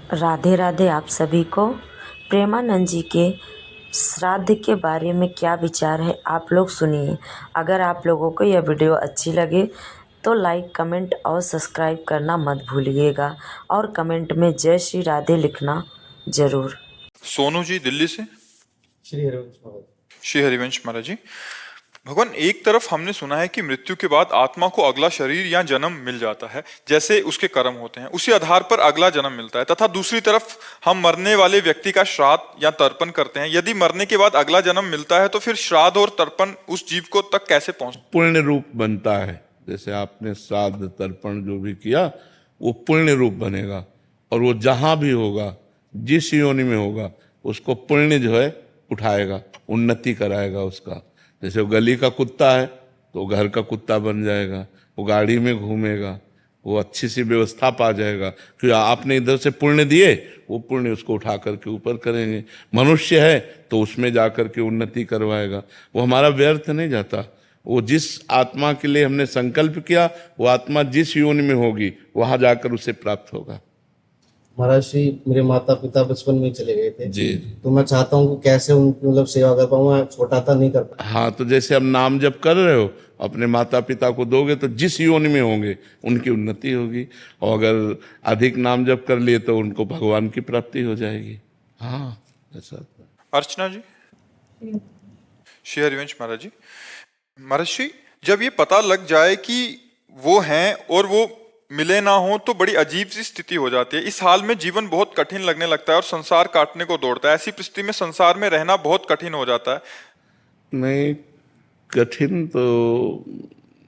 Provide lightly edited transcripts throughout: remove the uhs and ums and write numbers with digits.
राधे राधे आप सभी को। प्रेमानंद जी के श्राद्ध के बारे में क्या विचार है आप लोग सुनिए। अगर आप लोगों को यह वीडियो अच्छी लगे तो लाइक कमेंट और सब्सक्राइब करना मत भूलिएगा और कमेंट में जय श्री राधे लिखना ज़रूर। सोनू जी दिल्ली से। श्री हरिवंश महाराज। श्री हरिवंश महाराज जी, भगवान एक तरफ हमने सुना है कि मृत्यु के बाद आत्मा को अगला शरीर या जन्म मिल जाता है, जैसे उसके कर्म होते हैं उसी आधार पर अगला जन्म मिलता है, तथा दूसरी तरफ हम मरने वाले व्यक्ति का श्राद्ध या तर्पण करते हैं। यदि मरने के बाद अगला जन्म मिलता है तो फिर श्राद्ध और तर्पण उस जीव को तक कैसे पहुंच पुण्य रूप बनता है। जैसे आपने श्राद्ध तर्पण जो भी किया वो पुण्य रूप बनेगा, और वो जहां भी होगा जिस योनि में होगा उसको पुण्य जो है उठाएगा, उन्नति कराएगा उसका। जैसे वो गली का कुत्ता है तो वो घर का कुत्ता बन जाएगा, वो गाड़ी में घूमेगा, वो अच्छी सी व्यवस्था पा जाएगा, क्योंकि आपने इधर से पुण्य दिए, वो पुण्य उसको उठा करके ऊपर करेंगे। मनुष्य है तो उसमें जा करके उन्नति करवाएगा, वो हमारा व्यर्थ नहीं जाता। वो जिस आत्मा के लिए हमने संकल्प किया वो आत्मा जिस योनि में होगी वहां जाकर उसे प्राप्त होगा। महाराज श्री मेरे माता पिता बचपन में चले गए थे जी, तो मैं चाहता हूँ कि कैसे उनकी मतलब सेवा कर पाऊँ। मैं छोटा था, नहीं कर पाया। हाँ, तो जैसे अब नाम जप कर रहे हो अपने माता पिता को दोगे तो जिस योनि में होंगे उनकी उन्नति होगी, और अगर अधिक नाम जप कर लिए तो उनको भगवान की प्राप्ति हो जाएगी। हाँ, ऐसा। अर्चना जी। श्री हरिवंश महाराज जी, महाराज श्री जब ये पता लग जाए कि वो हैं और वो मिले ना हो तो बड़ी अजीब सी स्थिति हो जाती है। इस हाल में जीवन बहुत कठिन लगने लगता है और संसार काटने को दौड़ता है। ऐसी परिस्थिति में संसार में रहना बहुत कठिन हो जाता है। नहीं, कठिन तो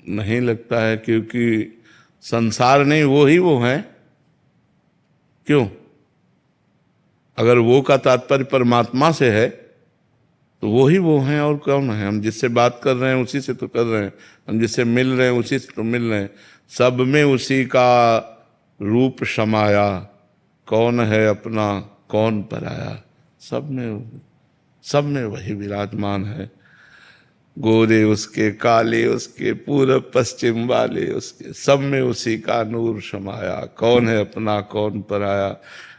नहीं लगता है, क्योंकि संसार नहीं, वो ही वो हैं। क्यों? अगर वो का तात्पर्य परमात्मा से है तो वो ही वो हैं, और कौन है? हम जिससे बात कर रहे हैं उसी से तो कर रहे हैं, हम जिससे मिल रहे हैं उसी से तो मिल रहे हैं। सब में उसी का रूप समाया, कौन है अपना कौन पराया। सब में वही विराजमान है। गोरे उसके, काले उसके, पूरब पश्चिम वाले उसके, सब में उसी का नूर समाया, कौन है अपना कौन पराया।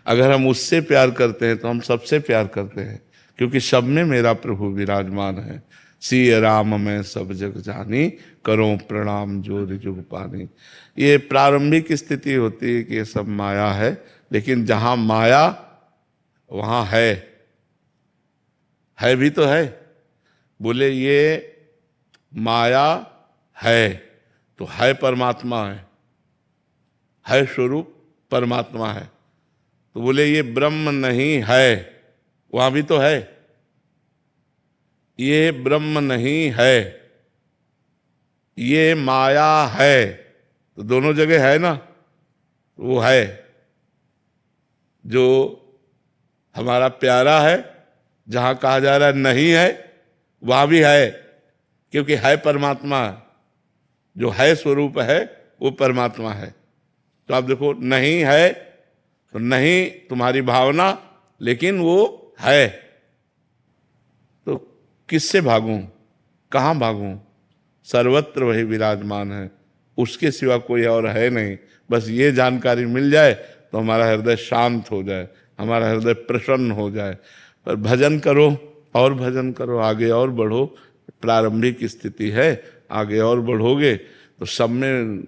अगर हम उससे प्यार करते हैं तो हम सबसे प्यार करते हैं, क्योंकि सब में मेरा प्रभु विराजमान है। सिय राम मैं सब जग जानी, करो प्रणाम जो जुग पानी। ये प्रारंभिक स्थिति होती है कि ये सब माया है, लेकिन जहाँ माया वहाँ है भी तो है। बोले ये माया है तो है परमात्मा है स्वरूप परमात्मा है। तो बोले ये ब्रह्म नहीं है, वहाँ भी तो है। ये ब्रह्म नहीं है, ये माया है, तो दोनों जगह है ना। वो है जो हमारा प्यारा है, जहाँ कहा जा रहा है नहीं है वहाँ भी है, क्योंकि है परमात्मा। जो है स्वरूप है वो परमात्मा है। तो आप देखो, नहीं है तो नहीं तुम्हारी भावना, लेकिन वो है। तो किससे भागूं, कहाँ भागूं? सर्वत्र वही विराजमान है, उसके सिवा कोई और है नहीं। बस ये जानकारी मिल जाए तो हमारा हृदय शांत हो जाए, हमारा हृदय प्रसन्न हो जाए। पर भजन करो और भजन करो, आगे और बढ़ो। प्रारंभिक स्थिति है, आगे और बढ़ोगे तो सब में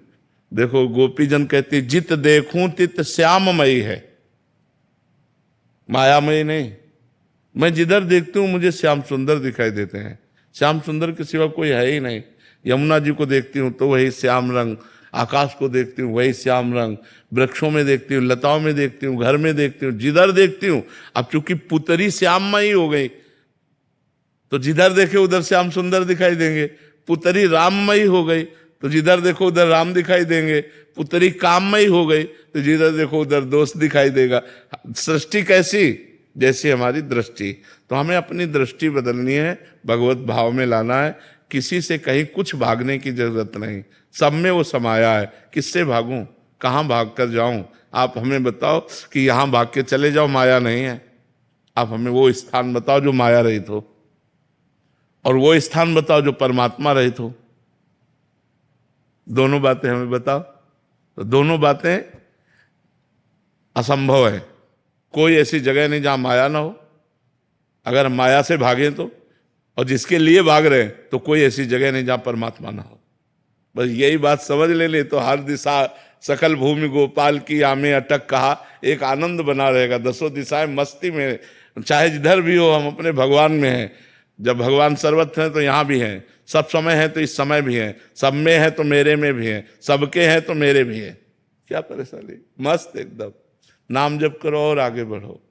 देखो। गोपीजन कहती जित देखूं तित श्याममयी है, मायामयी नहीं। मैं जिधर देखती हूँ मुझे श्याम सुंदर दिखाई देते हैं। श्याम सुंदर के सिवा कोई है ही नहीं। यमुना जी को देखती हूँ तो वही श्याम रंग, आकाश को देखती हूँ वही श्याम रंग, वृक्षों में देखती हूँ, लताओं में देखती हूँ, घर में देखती हूँ, जिधर देखती हूँ। अब चूंकि पुतरी श्याममयी हो गई तो जिधर देखे उधर श्याम सुंदर दिखाई देंगे। पुतरी राममयी हो गई तो जिधर देखो उधर राम दिखाई देंगे। पुतरी काममयी हो गई तो जिधर देखो उधर दोष दिखाई देगा। सृष्टि कैसी? जैसी हमारी दृष्टि। तो हमें अपनी दृष्टि बदलनी है, भगवत भाव में लाना है। किसी से कहीं कुछ भागने की जरूरत नहीं, सब में वो समाया है। किससे भागूं, कहाँ भाग कर जाऊं? आप हमें बताओ कि यहाँ भाग के चले जाओ, माया नहीं है। आप हमें वो स्थान बताओ जो माया रहित हो, और वो स्थान बताओ जो परमात्मा रहित हो। दोनों बातें हमें बताओ। तो दोनों बातें असंभव है। कोई ऐसी जगह नहीं जहां माया ना हो। अगर हम माया से भागें तो, और जिसके लिए भाग रहे हैं, तो कोई ऐसी जगह नहीं जहां परमात्मा ना हो। बस यही बात समझ ले तो हर दिशा सकल भूमि गोपाल की आमे अटक कहा, एक आनंद बना रहेगा। दसों दिशाएं मस्ती में, चाहे जिधर भी हो हम अपने भगवान में हैं। जब भगवान सर्वत्र हैं तो यहाँ भी हैं, सब समय है तो इस समय भी हैं, सब में है तो मेरे में भी हैं, सबके हैं तो मेरे भी हैं। क्या परेशानी, मस्त एकदम। नाम जप करो और आगे बढ़ो।